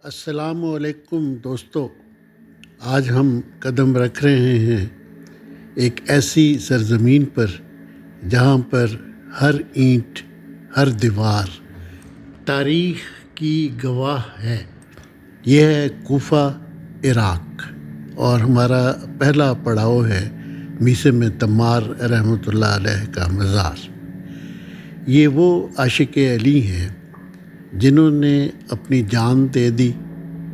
السلام علیکم دوستو، آج ہم قدم رکھ رہے ہیں ایک ایسی سرزمین پر جہاں پر ہر اینٹ، ہر دیوار تاریخ کی گواہ ہے۔ یہ ہے کوفہ، عراق، اور ہمارا پہلا پڑاؤ ہے میثم تمار رحمۃ اللہ علیہ کا مزار۔ یہ وہ عاشق علی ہیں جنہوں نے اپنی جان دے دی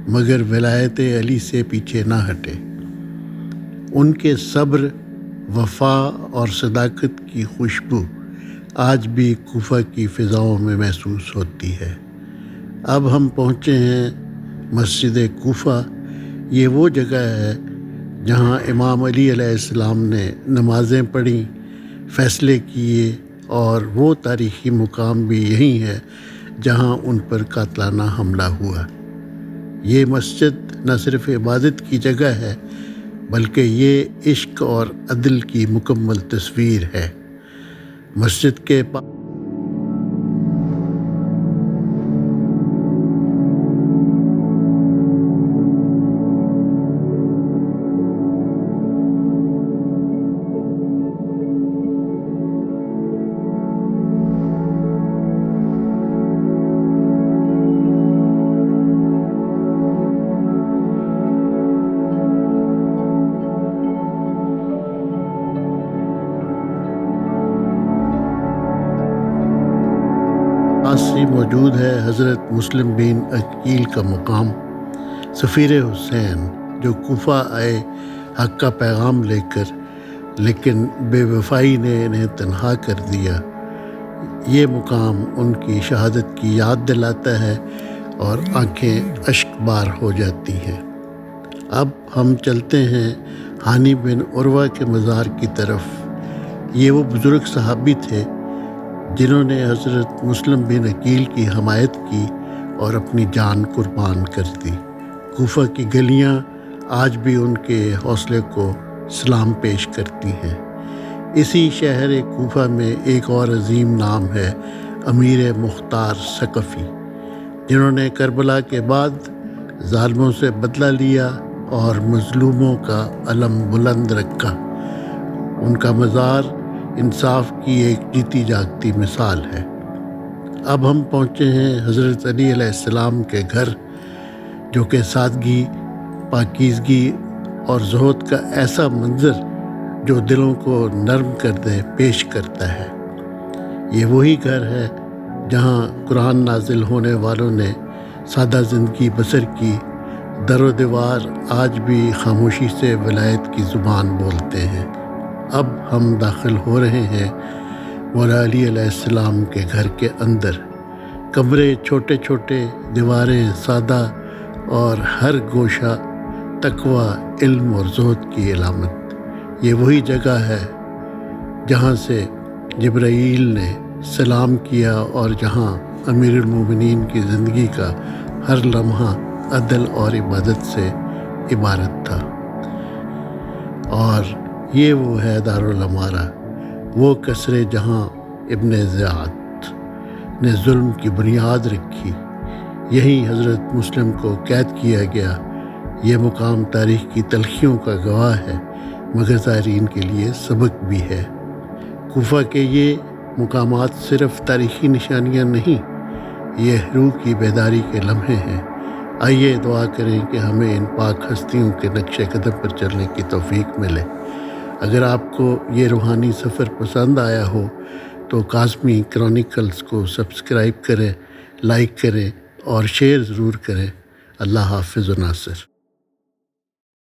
مگر ولایت علی سے پیچھے نہ ہٹے۔ ان کے صبر، وفا اور صداقت کی خوشبو آج بھی کوفہ کی فضاؤں میں محسوس ہوتی ہے۔ اب ہم پہنچے ہیں مسجد کوفہ۔ یہ وہ جگہ ہے جہاں امام علی علیہ السلام نے نمازیں پڑھیں، فیصلے کیے، اور وہ تاریخی مقام بھی یہی ہے جہاں ان پر قاتلانہ حملہ ہوا۔ یہ مسجد نہ صرف عبادت کی جگہ ہے بلکہ یہ عشق اور عدل کی مکمل تصویر ہے۔ مسجد کے پاس ہی موجود ہے حضرت مسلم بن عقیل کا مقام، سفیر حسین، جو کوفہ آئے حق کا پیغام لے کر، لیکن بے وفائی نے انہیں تنہا کر دیا۔ یہ مقام ان کی شہادت کی یاد دلاتا ہے اور آنکھیں اشک بار ہو جاتی ہیں۔ اب ہم چلتے ہیں ہانی بن عروہ کے مزار کی طرف۔ یہ وہ بزرگ صحابی تھے جنہوں نے حضرت مسلم بن عقیل کی حمایت کی اور اپنی جان قربان کر دی۔ کوفہ کی گلیاں آج بھی ان کے حوصلے کو سلام پیش کرتی ہیں۔ اسی شہر کوفہ میں ایک اور عظیم نام ہے، امیر مختار ثقفی، جنہوں نے کربلا کے بعد ظالموں سے بدلہ لیا اور مظلوموں کا علم بلند رکھا۔ ان کا مزار انصاف کی ایک جیتی جاگتی مثال ہے۔ اب ہم پہنچے ہیں حضرت علی علیہ السلام کے گھر، جو کہ سادگی، پاکیزگی اور زہد کا ایسا منظر جو دلوں کو نرم کر دے پیش کرتا ہے۔ یہ وہی گھر ہے جہاں قرآن نازل ہونے والوں نے سادہ زندگی بسر کی۔ در و دیوار آج بھی خاموشی سے ولایت کی زبان بولتے ہیں۔ اب ہم داخل ہو رہے ہیں مولا علی علیہ السلام کے گھر کے اندر۔ کمرے چھوٹے چھوٹے، دیواریں سادہ، اور ہر گوشہ تقوی، علم اور زہد کی علامت۔ یہ وہی جگہ ہے جہاں سے جبرائیل نے سلام کیا اور جہاں امیر المومنین کی زندگی کا ہر لمحہ عدل اور عبادت سے عبارت تھا۔ اور یہ وہ ہے دارالامارہ، وہ قصر جہاں ابن زیاد نے ظلم کی بنیاد رکھی۔ یہیں حضرت مسلم کو قید کیا گیا۔ یہ مقام تاریخ کی تلخیوں کا گواہ ہے مگر زائرین کے لیے سبق بھی ہے۔ کوفہ کے یہ مقامات صرف تاریخی نشانیاں نہیں، یہ روح کی بیداری کے لمحے ہیں۔ آئیے دعا کریں کہ ہمیں ان پاک ہستیوں کے نقش قدم پر چلنے کی توفیق ملے۔ اگر آپ کو یہ روحانی سفر پسند آیا ہو تو کاظمی کرونیکلز کو سبسکرائب کریں، لائک کریں اور شیئر ضرور کریں۔ اللہ حافظ و ناصر۔